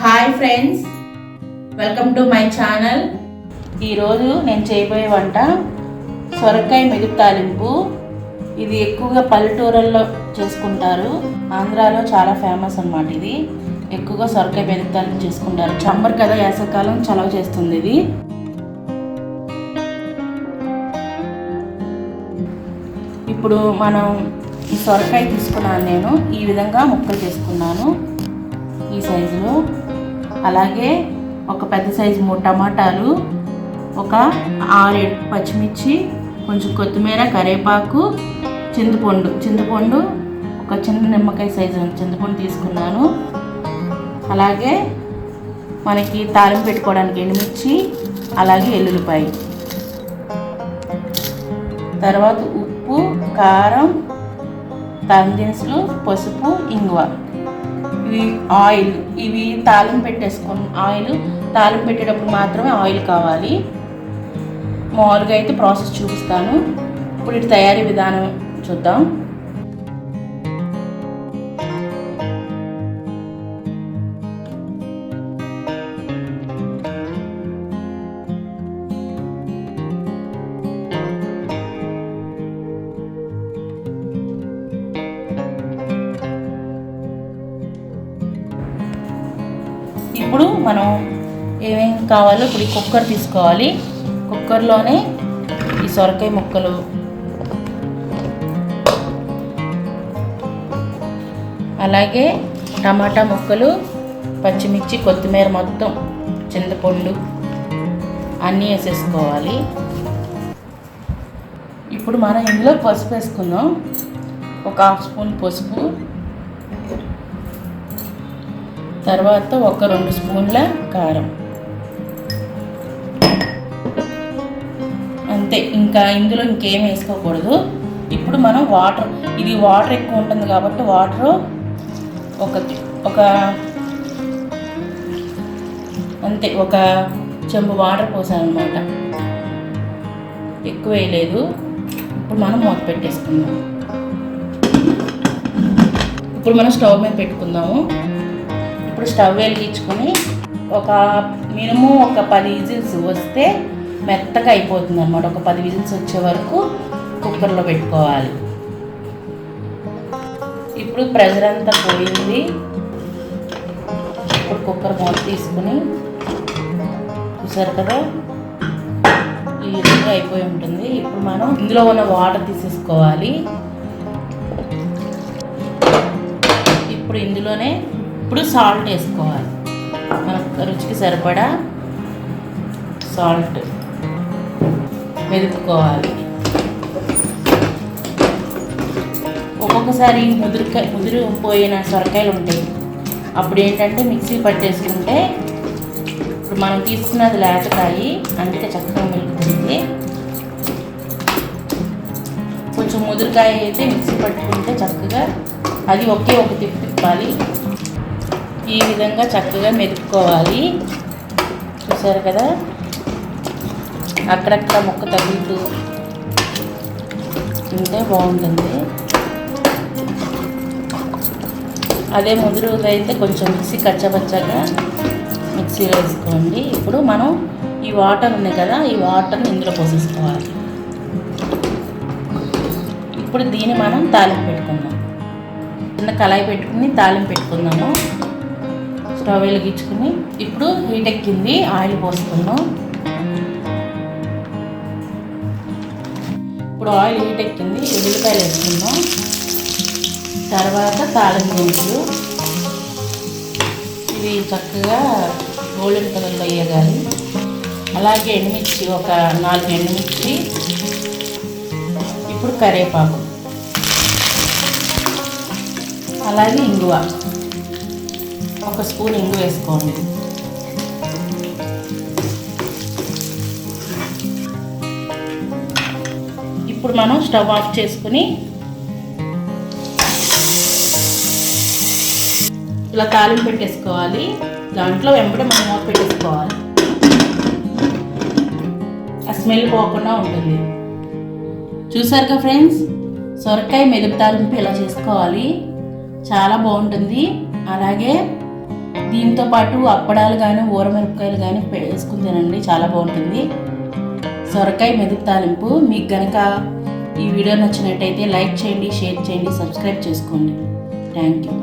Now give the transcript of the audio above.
Hi friends, welcome to my channel. ఈరోజు నేను చేయబోయే వంట సొరకాయ మెదిపి తాలింపు. ఇది ఎక్కువగా పల్లెటూరుల్లో చేసుకుంటారు. ఆంధ్రాలో చాలా ఫేమస్ అన్నమాట. ఇది ఎక్కువగా సొరకాయ మెదిపి తాలింపు చేసుకుంటారు. సమ్మర్ కదా, వేసవికాలం చలవ చేస్తుంది ఇది. ఇప్పుడు మనం ఈ సొరకాయ తీసుకున్నాను. నేను ఈ విధంగా ముక్కలు చేసుకున్నాను, ఈ సైజులో. అలాగే ఒక పెద్ద సైజు 3 టమాటాలు, ఒక 6 పచ్చిమిర్చి, కొంచెం కొత్తిమీర, కరివేపాకు, చింతపండు ఒక చిన్న నిమ్మకాయ సైజు చింతపండు తీసుకున్నాను. అలాగే మనకి తాలింపు పెట్టుకోవడానికి ఎండుమిర్చి, అలాగే ఎల్లుల్లిపాయ, తర్వాత ఉప్పు, కారం, తాలింపు దినుసులు, పసుపు, ఇంగువ, ఇవి ఆయిల్. ఇవి తాలింపు ఆయిల్ తాలింపు పెట్టేటప్పుడు మాత్రమే ఆయిల్ కావాలి. మామూలుగా అయితే ప్రాసెస్ చూపిస్తాను. ఇప్పుడు ఇటు తయారీ విధానం చూద్దాం. ఇప్పుడు మనం ఏమేమి కావాలో ఇప్పుడు ఈ కుక్కర్ తీసుకోవాలి. కుక్కర్లోనే ఈ సొరకాయ ముక్కలు, అలాగే టమాటా ముక్కలు, పచ్చిమిర్చి, కొత్తిమీర, మొత్తం చింతపండు అన్నీ వేసేసుకోవాలి. ఇప్పుడు మనం ఇందులో పసుపు వేసుకుందాం. ఒక 1/2 స్పూన్ పసుపు, తర్వాత ఒక 2 స్పూన్ల కారం, అంతే. ఇంకా ఇందులో ఇంకేం వేసుకోకూడదు. ఇప్పుడు మనం వాటర్, ఇది వాటర్ ఎక్కువ ఉంటుంది కాబట్టి వాటర్ ఒక అంతే, ఒక చెంబు వాటర్ పోసాను అనమాట, ఎక్కువ వేయలేదు. ఇప్పుడు మనం మూత పెట్టేసుకుందాం. ఇప్పుడు మనం స్టవ్ మీద పెట్టుకుందాము. ఇప్పుడు స్టవ్ వెలిగించుకొని ఒక మినిమం ఒక 10 విజిల్స్ వస్తే మెత్తగా అయిపోతుంది అన్నమాట. ఒక 10 విజిల్స్ వచ్చే వరకు కుక్కర్లో పెట్టుకోవాలి. ఇప్పుడు ప్రెషర్ అంతా పోయింది. ఇప్పుడు కుక్కర్ మూత తీసుకుని, చూసారు కదా, ఈ విధంగా అయిపోయి ఉంటుంది. ఇప్పుడు మనం ఇందులో ఉన్న వాటర్ తీసేసుకోవాలి. ఇప్పుడు ఇందులోనే సాల్ట్ వేసుకోవాలి. మనకు రుచికి సరిపడా సాల్ట్ మెదుపుకోవాలి. ఒక్కొక్కసారి ముదిరిపోయిన సొరకాయలు ఉంటాయి. అప్పుడు ఏంటంటే మిక్సీ పట్టేసుకుంటే, ఇప్పుడు మనం తీసుకున్నది లేతకాయి, అందుకే చక్కగా మెలుగుతుంది. కొంచెం ముదిరికాయ అయితే మిక్సీ పట్టుకుంటే చక్కగా అది ఒక తిప్పాలి. ఈ విధంగా చక్కగా మెదుపుకోవాలి. చూసారు కదా, అక్కడక్కడ ముక్క తగులుతూ ఉంటే బాగుంటుంది. అదే ముదురుదైతే కొంచెం మిక్సీ కచ్చపచ్చగా మిక్సీలో వేసుకోండి. ఇప్పుడు మనం ఈ వాటర్ ఉన్నాయి కదా, ఈ వాటర్ని ఇందులో పోసేసుకోవాలి. ఇప్పుడు దీన్ని మనం తాలింపు పెట్టుకుందాం. చిన్న కళాయి పెట్టుకుని తాలింపు పెట్టుకుందాము. స్టవ్ వెలిగించుకుని ఇప్పుడు హీట్ ఎక్కింది, ఆయిల్ పోసుకుందాం. ఇప్పుడు ఆయిల్ హీట్ ఎక్కింది, ఉల్లిపాయలు వేసుకుందాం. తర్వాత తాలింపు గింజలు, ఇవి చక్కగా గోల్డెన్ కలర్లో వేయగాలి. అలాగే ఎండుమిర్చి, ఒక 4 ఎండుమిర్చి. ఇప్పుడు కరివేపాకు, అలాగే ఇంగువ, 1 స్పూన్ ఇంగు వేసుకోండి. ఇప్పుడు మనం స్టవ్ ఆఫ్ చేసుకుని ఇలా తాలింపు పెట్టేసుకోవాలి. దాంట్లో వెంబడి మనం మూత పెట్టేసుకోవాలి. ఆ స్మెల్ పోకుండా ఉంటుంది. చూసారుగా ఫ్రెండ్స్, సొరకాయ మెదిపి తాలింపు ఇలా చేసుకోవాలి. చాలా బాగుంటుంది. అలాగే దీంతో పాటు అప్పడాలు కానీ ఊరమిరపకాయలు కానీ వేసుకుని తినండి, చాలా బాగుంటుంది. సొరకాయ మెదుపు తాలింపు. మీకు కనుక ఈ వీడియో నచ్చినట్టయితే లైక్ చేయండి, షేర్ చేయండి, సబ్స్క్రైబ్ చేసుకోండి. Thank you.